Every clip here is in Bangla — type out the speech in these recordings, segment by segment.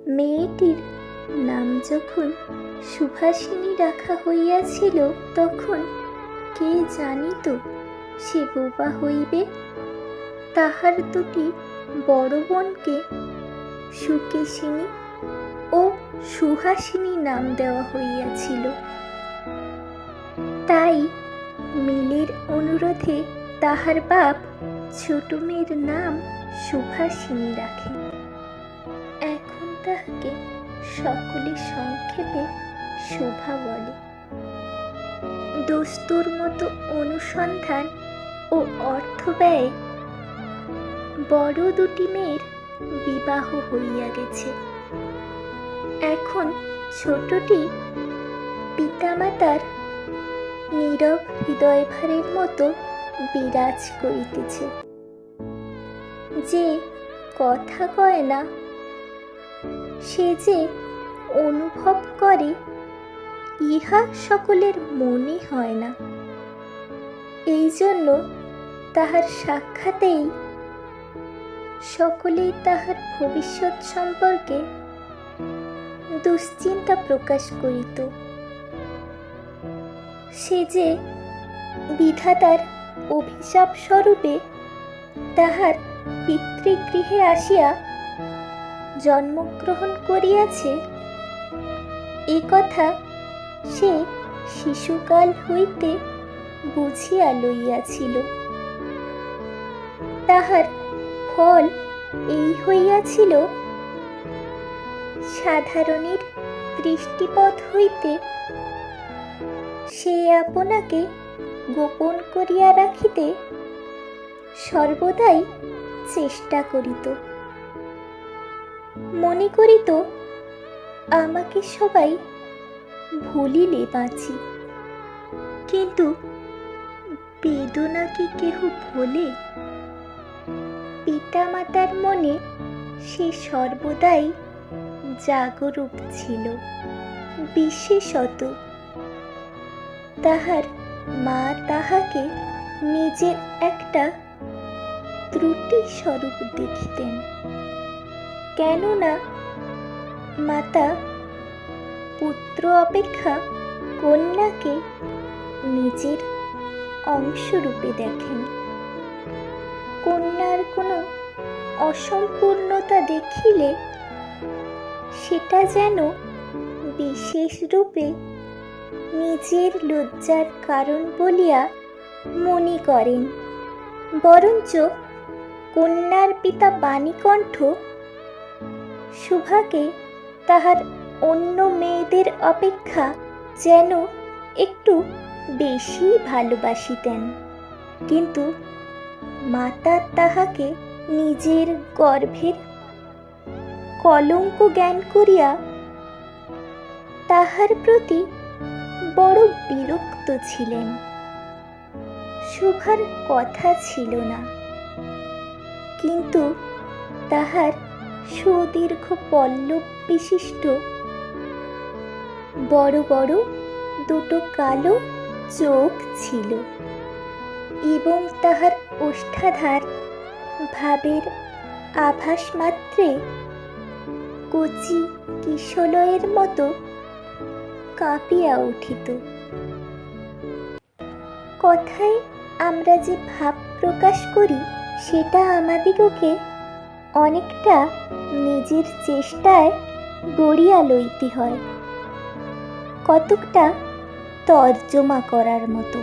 মেয়েটির নাম যখন সুভাষিনী রাখা হইয়াছিল, তখন কে জানিত সে বোবা হইবে। তাহার দুটি বড় বোনকে সুকেশিনী ও সুহাসিনী নাম দেওয়া হইয়াছিল। তাই মিলের অনুরোধে তাহার বাপ ছোট মেয়ের নাম সুভাষিনী রাখেন। এখন তাহাকে সকলে সংক্ষেপে শোভা বলে। দস্তুর মতো অনুসন্ধান ও অর্থ ব্যয়ে বড় দুটি মেয়ের বিবাহ হইয়া গেছে। এখন ছোটটি পিতামাতার নীরব হৃদয়ভারের মতো বিরাজ করিতেছে। যে কথা কয় না, সে যে অনুভব করে, ইহা সকলের মনে হয় না। এই জন্য তাহার সাক্ষাতেই সকলেই তাহার ভবিষ্যৎ সম্পর্কে দুশ্চিন্তা প্রকাশ করিত। সে যে বিধাতার অভিশাপ স্বরূপে তাহার পিতৃগৃহে আসিয়া জন্মগ্রহণ করিয়াছে, এ কথা সে শিশুকাল হইতে বুঝিয়া লইয়াছিল। তাহার ফল এই হইয়াছিল, সাধারণের দৃষ্টিপথ হইতে সে আপনাকে গোপন করিয়া রাখিতে সর্বদাই চেষ্টা করিত। মনে করিত, আমাকে সবাই ভুলিলে বাঁচি। কিন্তু বেদনা কি কেহ ভোলে? পিতামাতার মনে সে সর্বদাই জাগরূক ছিল। বিশেষত তাহার মা তাহাকে নিজের একটা ত্রুটি স্বরূপ দেখিতেন। কেননা মাতা পুত্র অপেক্ষা কন্যাকে নিজের অংশরূপে দেখেন। কন্যার কোনো অসম্পূর্ণতা দেখিলে সেটা যেন বিশেষ রূপে নিজের লজ্জার কারণ বলিয়া মনে করেন। বরঞ্চ কন্যার পিতা বাণীকণ্ঠ শুভাকে তাহার অন্য মেয়েদের অপেক্ষা যেন একটু বেশি ভালোবাসিতেন। কিন্তু মাতা তাহাকে নিজের গর্ভের কলঙ্ক জ্ঞান করিয়া তাহার প্রতি বড় বিরক্ত ছিলেন। শুভার কথা ছিল না, কিন্তু তাহার সুদীর্ঘ পল্লব বিশিষ্ট বড় বড় দুটো কালো চোখ ছিল এবং তাহার ওষ্ঠাধার ভাবের আভাস মাত্রে কচি কিশলয়ের মতো কাঁপিয়া উঠিত। কথায় আমরা যে ভাব প্রকাশ করি, সেটা আমাদিগকে অনেকটা নিজের চেষ্টায় গড়িয়া লইতে হয়, কতকটা তর্জমা করার মতো।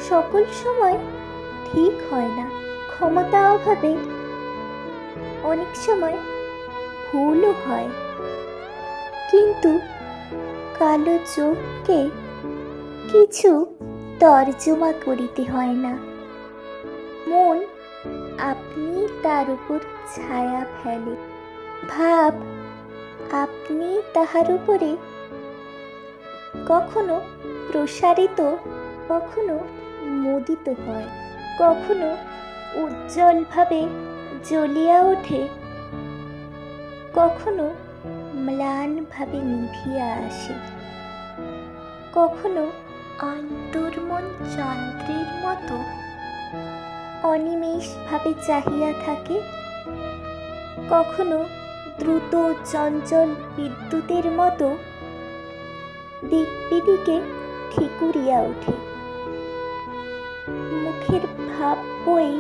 সকল সময় ঠিক হয় না, ক্ষমতা অভাবে অনেক সময় ভুলও হয়। কিন্তু কালো চোখকে কিছু তর্জমা করিতে হয় না। মন আপনি তার উপর ছায়া ফেলে, ভাব আপনি তাহার উপরে কখনো প্রসারিত, কখনো মুদিত হয়, কখনো উজ্জ্বলভাবে জ্বলিয়া ওঠে, কখনো ম্লানভাবে নিভিয়া আসে, কখনো অন্তর্মন যন্ত্রের মতো অনিমেষভাবে চাহিয়া থাকে, কখনো দ্রুত চঞ্চল বিদ্যুতের মতো দিকবিদিকে ঠিকুরিয়া ওঠে। মুখের ভাব বই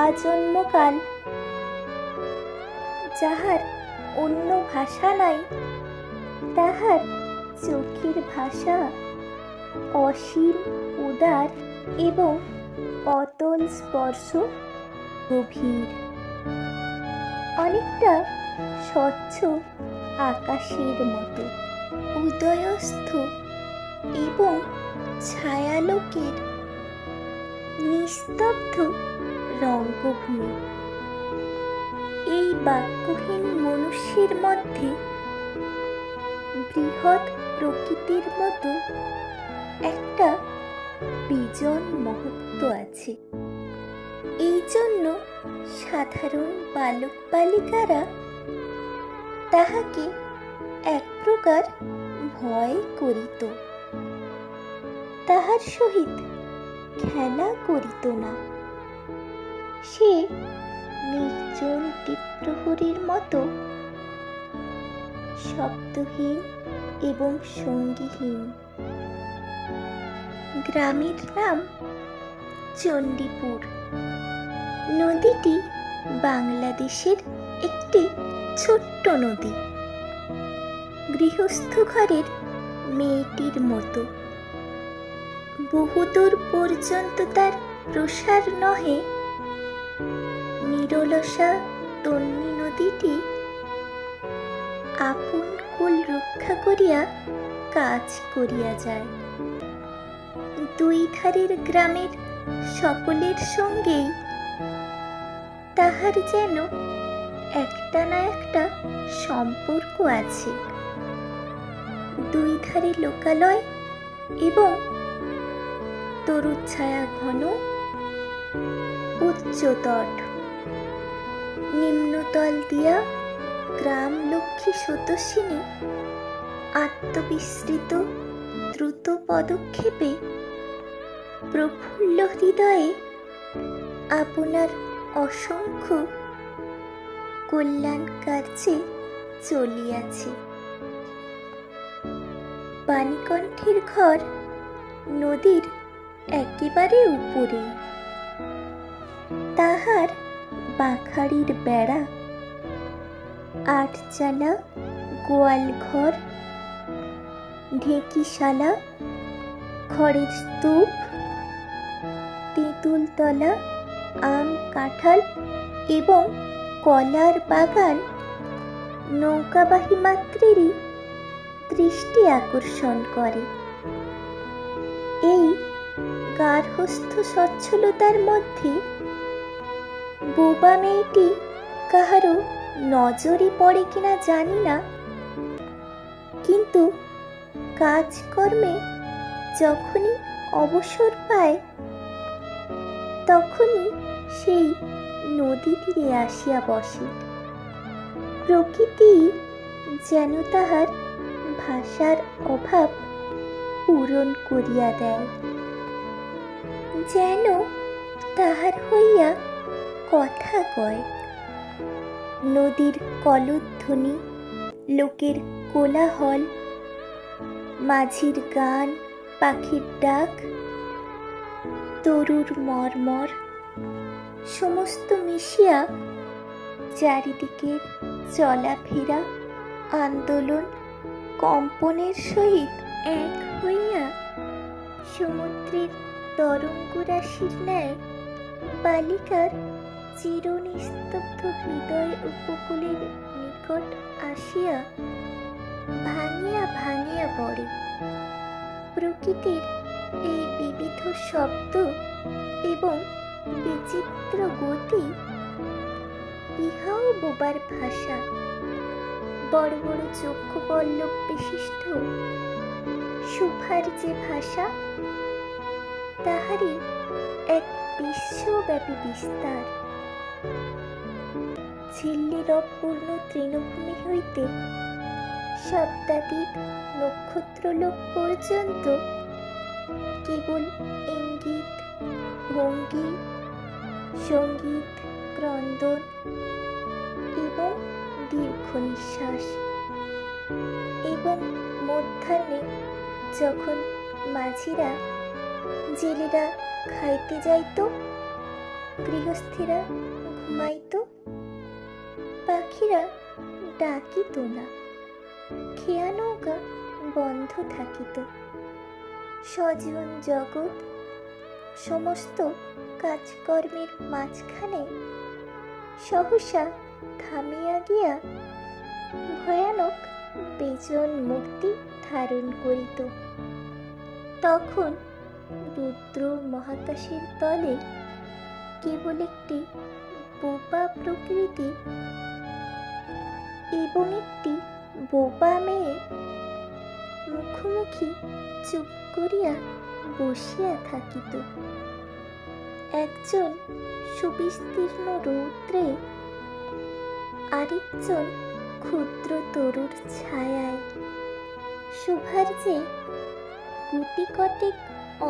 আজন্মকাল, যাহার অন্য ভাষা নাই, তাহার চোখের ভাষা অসীম উদার এবং অতল স্পর্শ গভীর, অনেকটা স্বচ্ছ আকাশের মতো। উদয়স্থ এবং ছায়ালোকের নিস্তব্ধ রঙ্গভূমি। এই বাক্যহীন মনুষ্যের মধ্যে বৃহৎ প্রকৃতির মতো একটা বিজন মহত্ব আছে। এই জন্য সাধারণ বালক বালিকারা তাহাকে এক প্রকার ভয় করিত, তাহার সহিত খেলা করিত না। সে নির্জন দ্বীপ্রহরীর মতো শব্দহীন এবং সঙ্গীহীন। গ্রামের নাম চণ্ডীপুর। নদীটি বাংলাদেশের একটি ছোট্ট নদী, গৃহস্থ ঘরের মেয়েটির মতো। বহুদূর পর্যন্ত তার প্রসার নহে। নিরলসা তন্বী নদীটি আপন কুল রক্ষা করিয়া কাজ করিয়া যায়। দুই ধারের গ্রামের সকলের সঙ্গেই তাহার যেন একটা না একটা সম্পর্ক আছে। দুই ধারে লোকালয় এবং তরুচ্ছায়া ঘন উচ্চতট। নিম্নতল দিয়া গ্রাম লক্ষ্মী স্রোতস্বিনী আত্মবিস্মৃত দ্রুত পদক্ষেপে প্রফুল্ল হৃদয়ে আপনার অসংখ্য কল্যাণ কার্যে চলিয়াছে। বাণীকণ্ঠের ঘর নদীর একেবারে উপরে। তাহার বাঁখাড়ির বেড়া, আটচালা গোয়াল ঘর, ঢেকিশালা, খড়ের স্তূপ, তেঁতুলতলা, আম কাঁঠাল এবং কলার বাগান নৌকাবাহী মাত্রেরই দৃষ্টি আকর্ষণ করে। এই গার্হস্থ্য সচ্ছলতার মধ্যে বোবা মেয়েটি কাহারও নজরে পড়ে কিনা জানি না, কিন্তু কাজকর্মে যখনই অবসর পায় তখনই সেই নদী তীরে আসিয়া বসে। প্রকৃতি যেন তাহার ভাষার অভাব পূরণ করিয়া দেয়, যেন তাহার হইয়া কথা কয়। নদীর কলধ্বনি, লোকের কোলাহল, মাঝির গান, পাখির ডাক, তরুর মর্মর সমস্ত মিশিয়া চারিদিকের চলাফেরা, আন্দোলন, কম্পনের সহিত এক হইয়া সমুদ্রের তরঙ্গরাশির ন্যায় বালিকার চিরনিস্তব্ধ হৃদয় উপকূলের নিকট আসিয়া ভাঙিয়া ভাঙিয়া পড়ে। প্রকৃতির এই বিবিধ শব্দ এবং বিচিত্র গতি, ইহাও বোবার ভাষা। বড় বড় চক্ষু পল্লব বিশিষ্ট সুভার যে ভাষা, তাহারই এক বিশ্বব্যাপী বিস্তার। ঝিল্লিরবপূর্ণ তৃণভূমি হইতে শব্দাতীত নক্ষত্রলোক পর্যন্ত কেবল ইঙ্গিত, ভঙ্গি, সঙ্গীত, ক্রন্দন এবং দীর্ঘ নিশ্বাস। এবং মধ্যাহ্নে যখন মাঝিরা জেলেরা খাইতে যাইত, গৃহস্থীরা ঘুমাইত, পাখিরা ডাকিত না, খেয়া নৌকা বন্ধ থাকিত, সজীবন জগৎ সমস্ত কাজকর্মের মাঝখানে সহসা থামিয়া গিয়া ভয়ানক বেজন মূর্তি ধারণ করিত। তখন রুদ্র মহাকাশের তলে কেবল একটি বোবা প্রকৃতি এবং একটি বোবা মেয়ে মুখোমুখি চুপ করিয়া বসিয়া থাকিত। একজন সুবিস্তীর্ণ রৌদ্রে, আরেকজন ক্ষুদ্র তরুর ছায়ায়। শুভার যে গুটি কতেক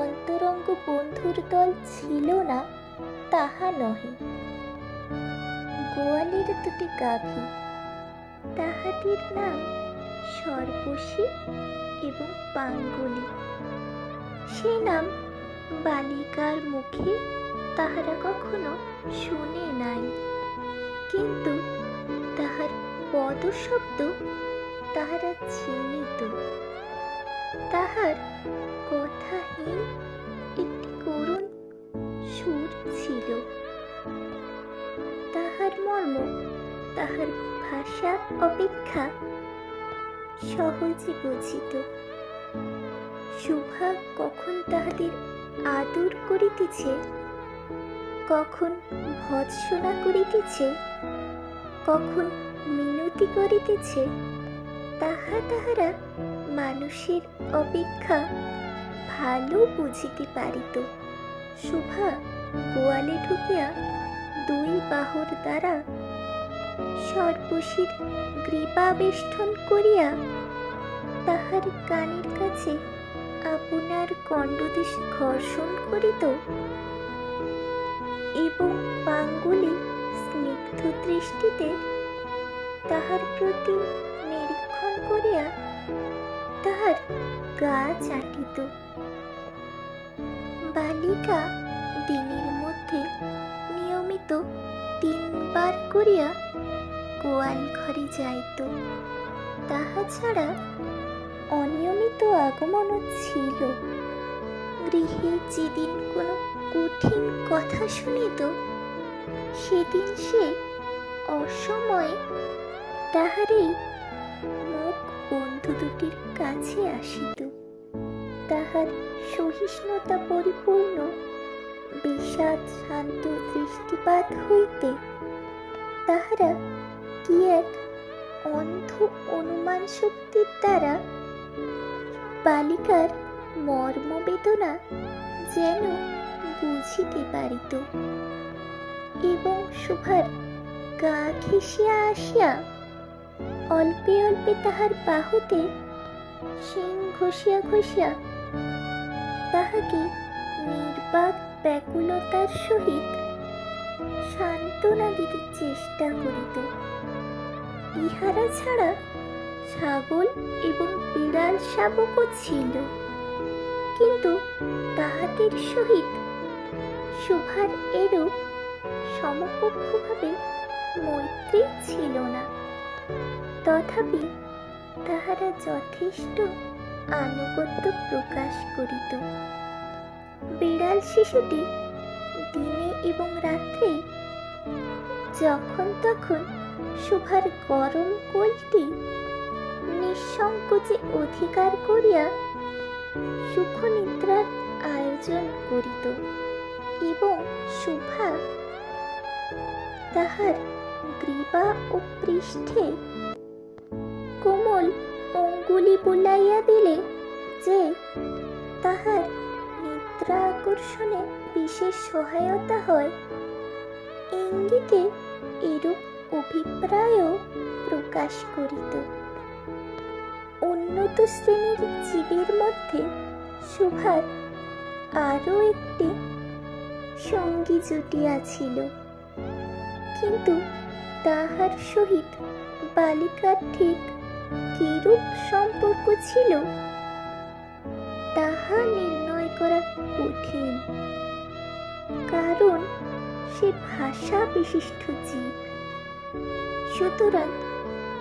অন্তরঙ্গ বন্ধুর দল ছিল না তাহা নহে। গোয়ালের দুটি গাভী, তাহাদের নাম সর্বশী এবং পাঙ্গুলি। সে নাম বালিকার মুখে তাহারা কখনো শুনে নাই, কিন্তু তাহার পদশব্দ তাহারা চিনিত। তাহার কথাহীন একটি করুণ সুর ছিল। তাহার মর্ম তাহার ভাষা অপেক্ষা সহজে বুঝিত। শুভা কখন তাহাদের আদর করিতেছে, কখন ভৎসনা করিতেছে, কখন মিনতি করিতেছে, তাহা তাহারা মানুষের অপেক্ষা ভালো বুঝিতে পারিত। শুভা গোয়ালে ঢুকিয়া দুই বাহুর দ্বারা সর্বশীর গ্রীবাবেষ্টন করিয়া তাহার কানের কাছে আপনার কণ্ঠদেশ ঘর্ষণ করিত এবং পাঙ্গুলি স্নিগ্ধ দৃষ্টিতে তাহার প্রতি নিরীক্ষণ করিয়া তাহার গা চাটিত। বালিকা দিনের মধ্যে নিয়মিত 3 বার করিয়া গোয়াল ঘরে যাইত। তাহা ছাড়া অনিয়মিত আগমনও ছিল। গৃহে যেদিন কোনো কঠিন কথা শুনিত, সেদিন সে অসময়ে তাহার এই মুখ বন্ধু দুটির কাছে আসিত। তাহার সহিষ্ণুতা পরিপূর্ণ বিষাদ শান্ত দৃষ্টিপাত হইতে তাহারা কি এক অন্ধ অনুমান শক্তির দ্বারা বালিকার মর্মবেদনা যেন বুঝিতে পারিত এবং শুভার গা ঘেঁষিয়া আসিয়া অল্পে অল্পে তাহার বাহুতে শিং ঘষিয়া ঘষিয়া তাহাকে নির্বাক ব্যাকুলতার সহিত সান্ত্বনা দিতে চেষ্টা করিত। ইহারা ছাড়া ছাগল এবং বিড়াল শাবকও ছিল, কিন্তু তাহাদের সহিত শুভার এরূপ সমকক্ষভাবে মৈত্রী ছিল না। তথাপি তাহারা যথেষ্ট আনুগত্য প্রকাশ করিত। বিড়াল শিশুটি দিনে এবং রাত্রে যখন তখন শুভার গরম কোলটি নিঃসংকোচে অধিকার করিয়া সুখনিদ্রার আয়োজন করিত এবং শুভা তাহার গ্রীবা ও পৃষ্ঠে কোমল অঙ্গুলি বুলাইয়া দিলে যে তাহার নিদ্রা আকর্ষণে বিশেষ সহায়তা হয়, ইঙ্গিতে এরূপ অভিপ্রায়ও প্রকাশ করিত। উন্নত শ্রেণীর জীবের মধ্যে শুভার আরও একটি সঙ্গী জুটিয়াছিল, কিন্তু তাহার সহিত বালিকার ঠিক কিরূপ সম্পর্ক ছিল তাহা নির্ণয় করা কঠিন, কারণ সে ভাষা বিশিষ্ট জীব। সুতরাং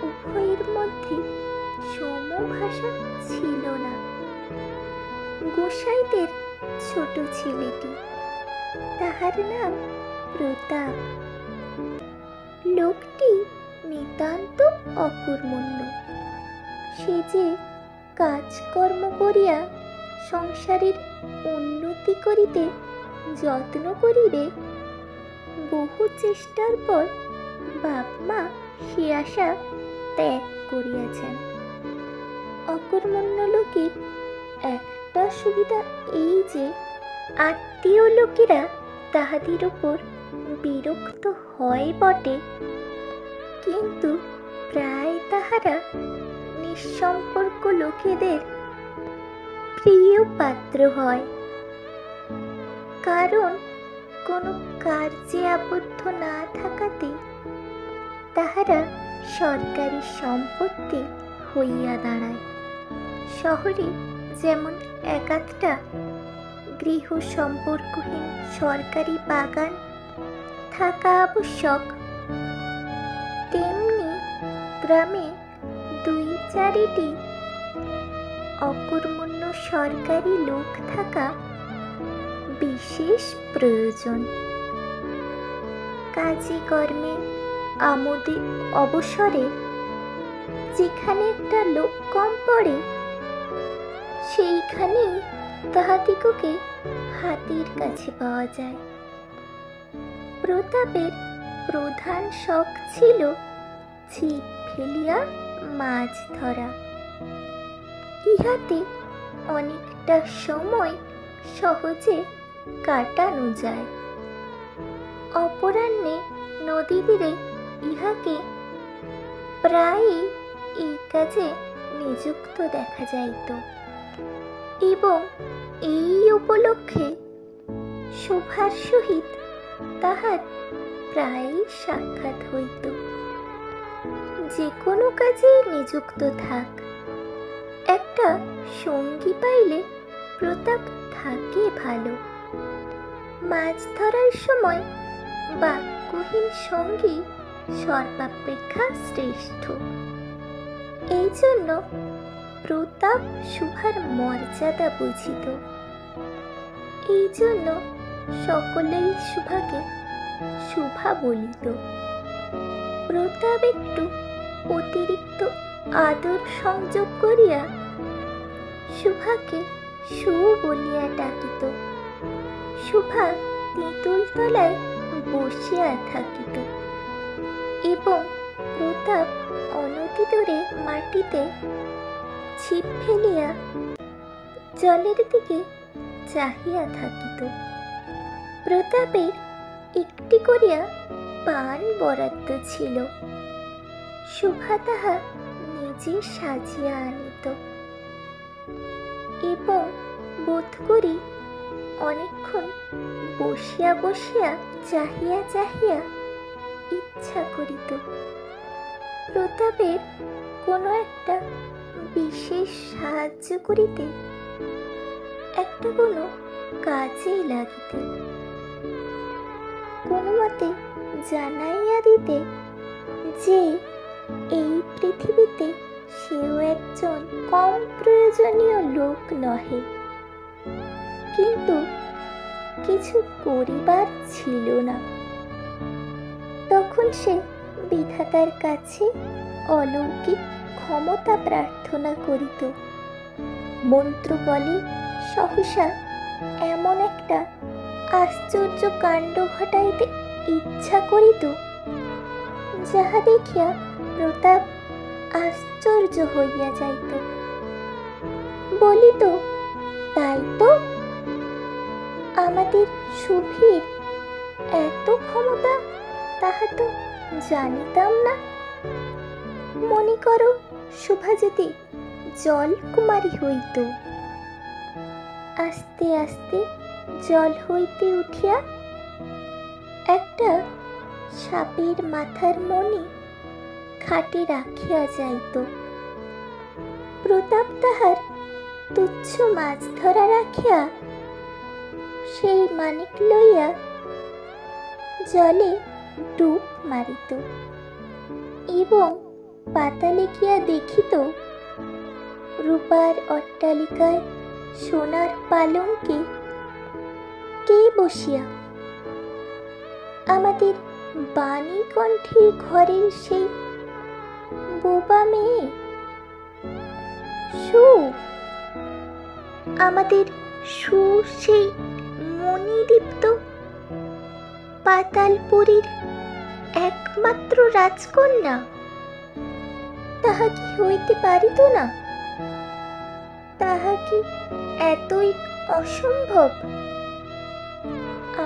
উভয়ের মধ্যে সমভাষা ছিল না। গোসাইদের ছোট ছেলেটি, তাহার নাম প্রতাপ। লোকটি নিতান্ত অকর্মণ্য। সে যে কাজকর্ম করিয়া সংসারের উন্নতি করিতে যত্ন করিবে, বহু চেষ্টার পর বাপ মা সে আশা ত্যাগ করিয়াছেন। অকর্মণ্য লোকের একটা সুবিধা এই যে আত্মীয় লোকেরা তাহাদের উপর বিরক্ত হয় বটে, কিন্তু প্রায় তাহারা নিঃসম্পর্ক লোকেদের প্রিয় পাত্র হয়। কারণ কোনো কার্যে আবদ্ধ না থাকাতে তাহারা সরকারি সম্পত্তি হইয়া দাঁড়ায়। শহরে যেমন এক-আধটা গৃহ সম্পর্কহীন সরকারি বাগান থাকা আবশ্যক, তেমনি গ্রামে 2-4টি অকর্মণ্য সরকারি লোক থাকা বিশেষ প্রয়োজন। কাজে কর্মে আমোদে অবসরে যেখানে একটা লোক কম পড়ে, সেইখানেই তাহাদিগকে হাতের কাছে পাওয়া যায়। প্রতাপের প্রধান শখ ছিল ছিপ ফেলিয়া মাছ ধরা। ইহাতে অনেকটা সময় সহজে কাটানো যায়। অপরাহ্নে নদী তীরে ইহাকে প্রায়ই এই কাজে নিযুক্ত দেখা যাইত, এবং এই উপলক্ষে শোভার সহিত তাহার প্রায়ই সাক্ষাৎ হইত। যে কোনো কাজে নিযুক্ত থাক, একটা সঙ্গী পাইলে প্রতাপ থাকে ভালো। মাছ ধরার সময় বাক্যহীন সঙ্গী সর্বাপেক্ষা শ্রেষ্ঠ। এই জন্য প্রতাপ শুভার মর্যাদা বুঝিত। এই জন্য সকলেই শুভাকে শুভা বলিত। প্রতাপ একটু অতিরিক্ত আদর সংযোগ করিয়া শুভাকে সু বলিয়া ডাকিত। শুভা তেঁতুল তলায় বসিয়া থাকিত, এবং প্রতাপ অনতিদূরে মাটিতে ছিপ ফেলিয়া জলের দিকে চাহিয়া থাকিত। প্রতাপের একটি করিয়া পান বরাদ্দ ছিল। শুভা তাহা নিজে সাজিয়া আনিত, এবং বোধ করি অনেকক্ষণ বসিয়া বসিয়া চাহিয়া চাহিয়া ইচ্ছা করিত প্রতাপের কোনো একটা বিশেষ সাহায্য করিতে, একটা কোনো কাজে লাগিতে, কোনো মতে জানাইয়া দিতে যে এই পৃথিবীতে সেও একজন কম প্রয়োজনীয় লোক নহে। কিন্তু কিছু করিবার ছিল না। তখন সে বিধাতার কাছে অলৌকিক ক্ষমতা প্রার্থনা করিত। মন্ত্র বলে সহসা এমন একটা আশ্চর্য কাণ্ড ঘটাইতে ইচ্ছা করিত, যাহা দেখিয়া প্রতাপ আশ্চর্য হইয়া যাইত। বলিত, তাই তো, আমাদের সুভীর এত ক্ষমতা, তাহা তো জানিতাম না। মনে করো শুভা যদি জলকুমারী হইত। আস্তে আস্তে জল হইতে উঠিয়া একটা সাপের মাথার মণি খাটে রাখিয়া যাইত। প্রতাপ তাহার তুচ্ছ মাছ ধরা রাখিয়া সেই মানিক লইয়া জলে ডুব মারিত এবং পাতালে গিয়া দেখিত রূপার অট্টালিকায় সোনার পালঙ্কে কে বসিয়া? আমাদের বাণীকণ্ঠের ঘরের সেই বোবা মেয়ে সু, আমাদের সু, সেই মণিদীপ্ত পাতালপুরীর একমাত্র রাজকন্যা। তাহা কি হইতে পারিত না? তাহা কি এতই অসম্ভব?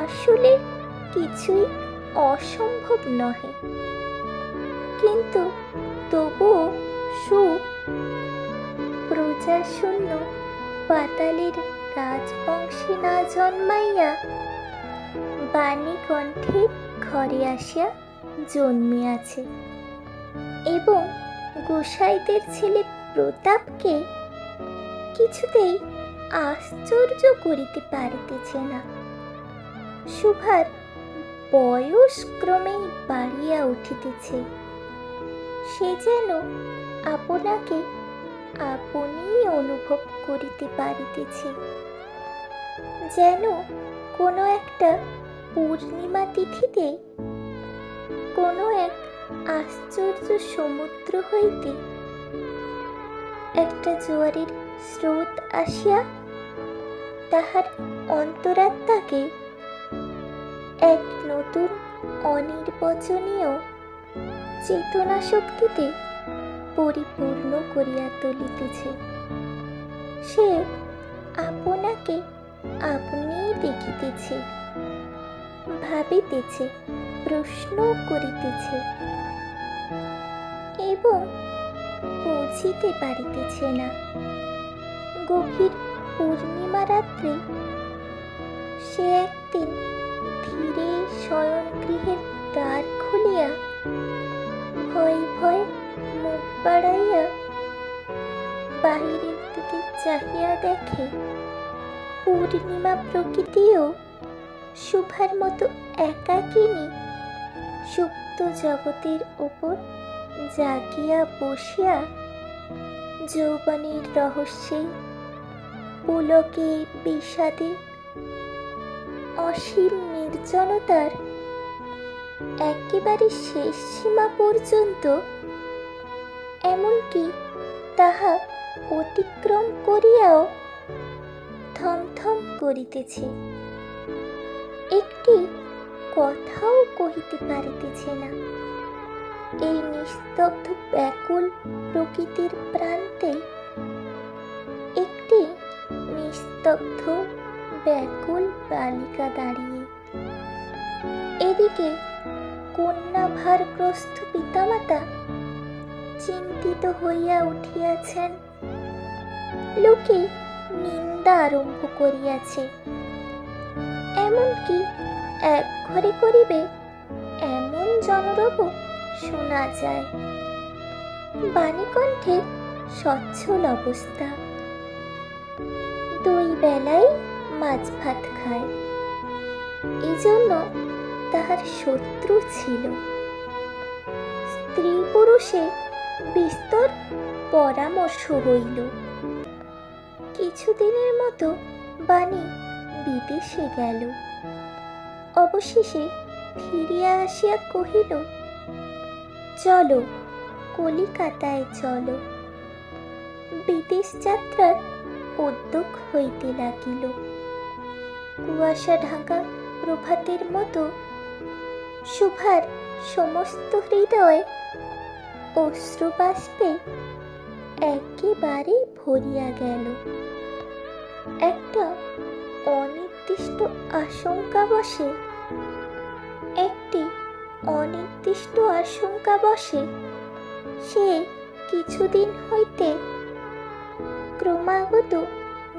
আসলে কিছুই অসম্ভব নহে, কিন্তু তবুও সু প্রজাশূন্য পাতালের রাজবংশে না জন্মাইয়া বাণীকণ্ঠের ঘরে আসিয়া জন্মিয়াছে এবং গোসাইদের ছেলে প্রতাপকে কিছুতেই আশ্চর্য করিতে পারিতেছে না। সুভার বয়স ক্রমেই বাড়িয়া উঠিতেছে। সে যেন আপনাকে আপনি অনুভব করিতে পারিতেছে, যেন কোনো একটা পূর্ণিমা তিথিতে কোনো এক আশ্চর্য সমুদ্র হইতে একটা জোয়ারের স্রোত আসিয়া তাহার অন্তরাত্মাকে এক নতুন অনির্বচনীয় চেতনা শক্তিতে পরিপূর্ণ করিয়া তুলিতেছে। সে আপনাকে আপনি দেখিতেছে, ভাবিতেছে, প্রশ্ন করিতেছে এবং বুঝিতে পারিতেছে না। গভীর পূর্ণিমা রাত্রে সে একদিন ধীরে শয়ন গৃহের দ্বার খুলিয়া ভয় ভয় মুখ বাড়াইয়া বাহিরের দিকে চাহিয়া দেখে পূর্ণিমা প্রকৃতিও শুভার মতো একাকিনী সুপ্ত জগতের উপর জাগিয়া বসিয়া যৌবনের রহস্যে, পুলকে, বিষাদে, অসীম নির্জনতার একেবারে শেষ সীমা পর্যন্ত, এমনকি তাহা অতিক্রম করিয়াও থমথম করিতেছে। একটি কথাও কহিতে পারিতেছে না। এই নিস্তব্ধ ব্যাকুল প্রকৃতির প্রান্তে একটি নিস্তব্ধ ব্যাকুল বালিকা দাঁড়িয়ে। এদিকে কন্যা ভারগ্রস্ত পিতামাতা চিন্তিত হইয়া উঠিয়াছেন। লোকে নিন্দা আরম্ভ করিয়াছে, এমনকি এক ঘরে করিবে এমন জনরব শোনা যায়। বাণীকণ্ঠের সচ্ছল অবস্থা, দুই বেলায় মাছ ভাত খায়, এজন্য তাহার শত্রু ছিল। স্ত্রী পুরুষে বিস্তর পরামর্শ হইল। কিছুদিনের মতো বাণী বিদেশে গেল। অবশেষে ফিরিয়া আসিয়া কহিল, চলো, কলিকাতায় চলো। বিদেশ যাত্রার উদ্যোগ হইতে লাগিল। কুয়াশা ঢাকা প্রভাতের মতো শুভার সমস্ত হৃদয় অশ্রুবাষ্পে একেবারে ভরিয়া গেল। একটা অনির্দিষ্ট আশঙ্কা বসে সে কিছুদিন হইতে ক্রমাগত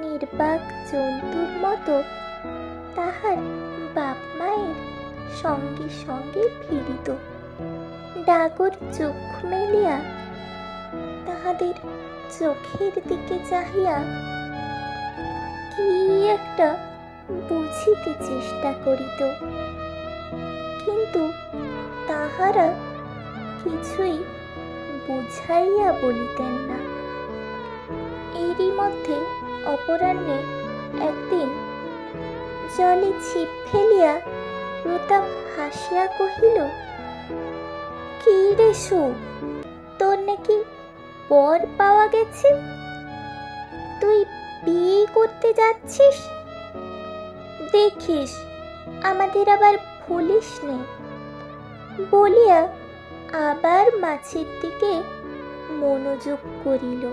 নির্বাক জন্তুর মতো তাহার বাপ মায়ের সঙ্গে সঙ্গে ফিরিত। ডাগর চক্ষু মেলিয়া তাহাদের চোখের দিকে চাহিয়া কি একটা বুঝিতে চেষ্টা করিত, কিন্তু তাহারা কিছুই বুঝাইয়া বলিতেন না। এরই মধ্যে অপরাহ্নে একদিন জলে ছিপ ফেলিয়া প্রতাপ হাসিয়া কহিল, কি রে সু, তোর নাকি বর পাওয়া গেছে? তুই বিয়ে করতে যাচ্ছিস? দেখিস আমাদের আবার ভুলিস নে। বলিয়া আবার মাছের দিকে মনোযোগ করিল।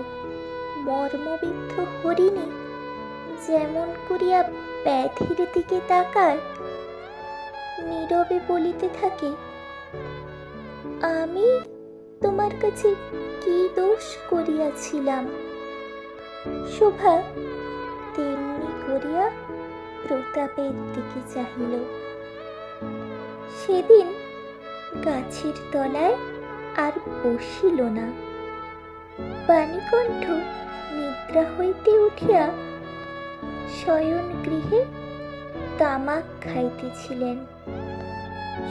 মর্মবিদ্ধ হরিণী যেমন করিয়া ব্যাধির দিকে তাকায়, নীরবে বলিতে থাকে, আমি তোমার কাছে কি দোষ করিয়াছিলাম? শোভা তেমনি করিয়া প্রতাপের দিকে চাহিল। সেদিন গাছের তলায় আর বসিল না। বাণীকণ্ঠ নিদ্রা হইতে উঠিয়া শয়ন গৃহে তামাক খাইতেছিলেন।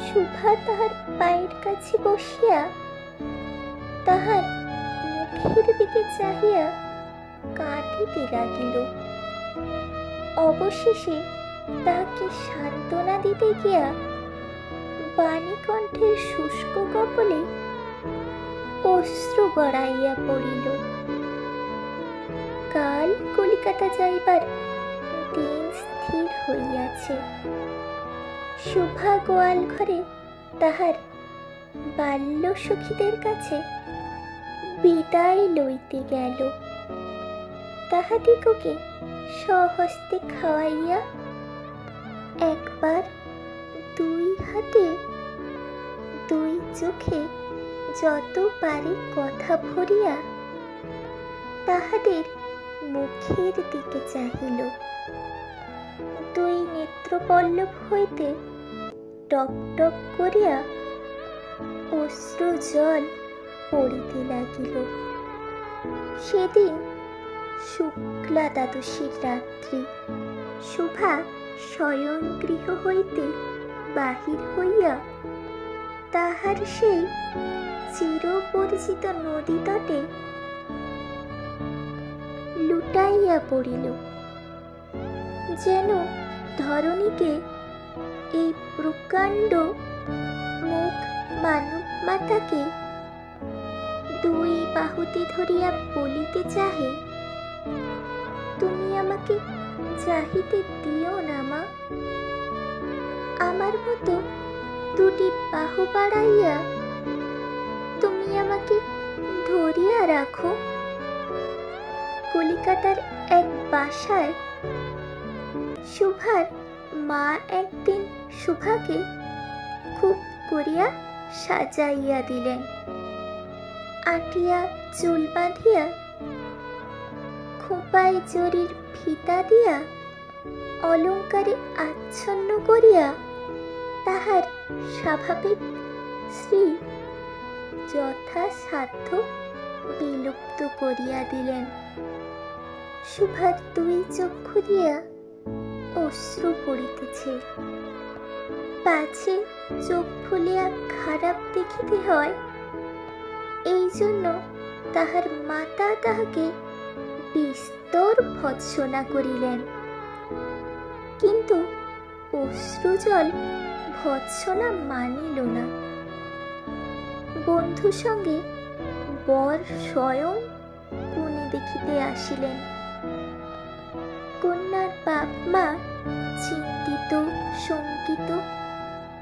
শোভা তাহার পায়ের কাছে বসিয়া তাহার মুখের দিকে চাহিয়া কাঁদিতে লাগিল। অবশেষে তাহাকে সান্ত্বনা দিতে গিয়া বাণীকণ্ঠের শুষ্ক কপলে অশ্রু গড়াইয়া পড়িল। কাল কলিকাতা যাইবার দিন স্থির হইয়াছে। শোভা গোয়াল ঘরে তাহার বাল্য সখীদের কাছে বিদায় লইতে গেল। তাহাদিগকে স্বহস্তে খাওয়াইয়া একবার দুই হাতে দুই চোখে যত পারে কথা ভরিয়া তাহাদের মুখের দিকে চাহিল। দুই নেত্রপল্লব হইতে টপ টপ করিয়া অশ্রু জল পড়িতে লাগিল। সেদিন শুক্লা দ্বাদশীর রাত্রি। শোভা শয়ন গৃহ হইতে বাহির হইয়া তাহার সেই চিরপরিচিত নদী তটে লুটাইয়া পড়িল। যেন ধরণীকে এই প্রকাণ্ড মুখ মানব মাতাকে দুই বাহুতে ধরিয়া বলিতে চাহে, তুমি আমাকে চাহিতে দিও না মা। আমার মতো দুটি বাহু বাড়াইয়া তুমি আমাকে ধরিয়া রাখো। কলিকাতার এক বাসায় শোভার মা একদিন শোভাকে খুব করিয়া সাজাইয়া দিলেন। আটিয়া চুল বাঁধিয়া খোঁপায় জরির ফিতা দিয়া অলঙ্কারে আচ্ছন্ন করিয়া তাহার স্বাভাবিক শ্রী যথাসাধ্য বিলুপ্ত করিয়া দিলেন। শোভার দুই চক্ষু দিয়া অশ্রু পড়িতেছে। পাছে চোখ ফুলিয়া খারাপ দেখিতে হয়, এই জন্য তাহার মাতা তাহাকে বিস্তর ভৎসনা করিলেন। কিন্তু অশ্রুজল ভৎসনা মানিল না। বন্ধু সঙ্গে বর স্বয়ং কনে দেখিতে আসিলেন। কন্যার বাপ মা চিন্তিত শঙ্কিত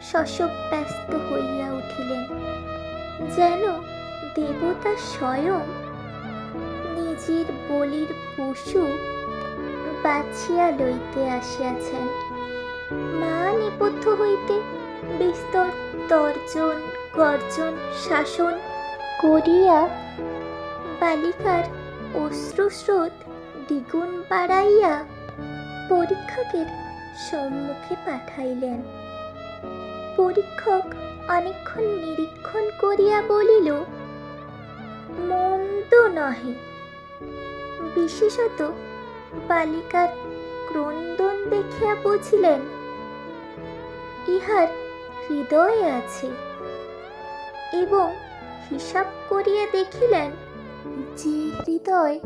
শশব ব্যস্ত হইয়া উঠিলেন, যেন দেবতা স্বয়ং নিজের বলির পশু বাছিয়া লইতে আসিয়াছেন। মা নেপথ্য হইতে বিস্তর তর্জন গর্জন শাসন করিয়া বালিকার অশ্রুস্রোত দ্বিগুণ বাড়াইয়া পরীক্ষকের সম্মুখে পাঠাইলেন। পরীক্ষক অনেকক্ষণ নিরীক্ষণ করিয়া বলিল, মন্দ নহে, বিশেষত বালিকার ক্রন্দন দেখিয়া বুঝিলেন ইহার হৃদয়ে আছে, এবং হিসাব করিয়া দেখিলেন যে হৃদয়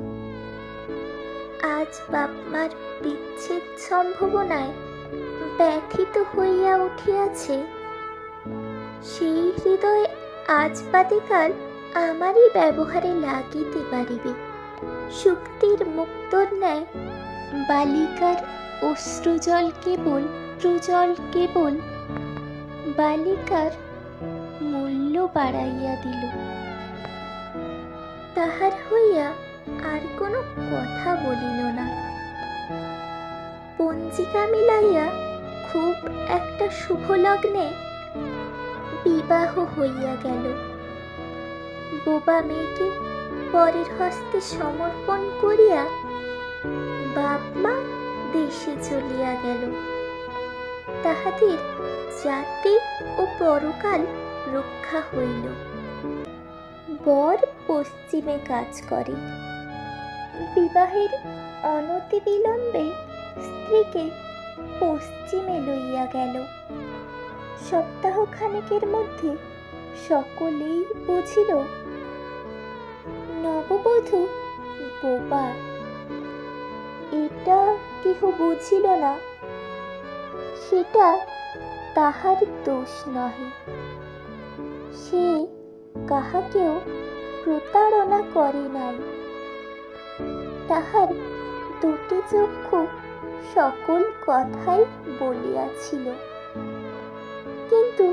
আজ বাপমার বিচ্ছেদ সম্ভাবনায় ব্যথিত হইয়া উঠিয়াছে, সেই হৃদয় আজ বাদিকাল আমারই ব্যবহারে লাগিতে পারিবে। শুক্তির মুক্তর ন্যায় বালিকার অশ্রুজল কেবল বালিকার মূল্য বাড়াইয়া দিল। তাহার হইয়া আর কোনো কথা বলিল না। পঞ্জিকা মিলাইয়া খুব একটা শুভ লগ্নে বিবাহ হইয়া গেল। বোবা মেয়েকে পরের হস্তে সমর্পণ করিয়া বাপ মা দেশে চলিয়া গেল। তাহাদের জাতি ও পরকাল রক্ষা হইল। বর পশ্চিমে কাজ করে। বিবাহের অনতি বিলম্বে স্ত্রীকে পশ্চিমে লইয়া গেল। সপ্তাহখানেকের মধ্যে সকলেই বুঝিল নববধূ বোবা। এটা কেহ বুঝিল না, সেটা তাহার দোষ নহে। সে কাহাকেও প্রতারণা করে নাই। তাহার দুটি চক্ষু সকল কথাই বলিয়াছিল, কিন্তু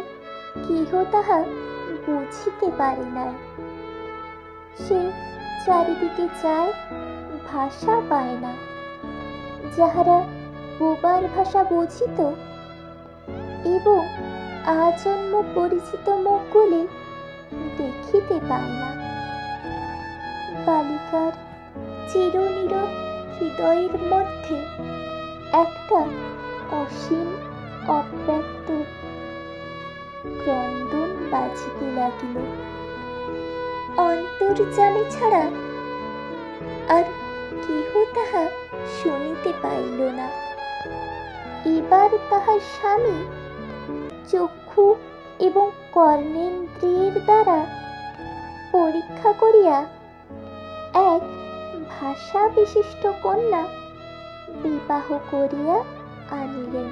কেহ তাহা বুঝিতে পারে নাই। সে চারিদিকে যায়, ভাষা পায় না। যাহারা বোবার ভাষা বুঝিত এবং আজন্ম পরিচিত মুখগুলি দেখিতে পায় না। বালিকার চিরনীরব হৃদয়ের মধ্যে একটা অসীম অব্যক্ত ক্রন্দন বাজিতে লাগিল। অন্তর্যামী ছাড়া আর কেহ তাহা শুনিতে পাইল না। এবার তাহার স্বামী চক্ষু এবং কর্ণেন্দ্রিয়ের দ্বারা পরীক্ষা করিয়া এক ভাষা বিশিষ্ট কন্যা বিবাহ করিয়া আনিলেন।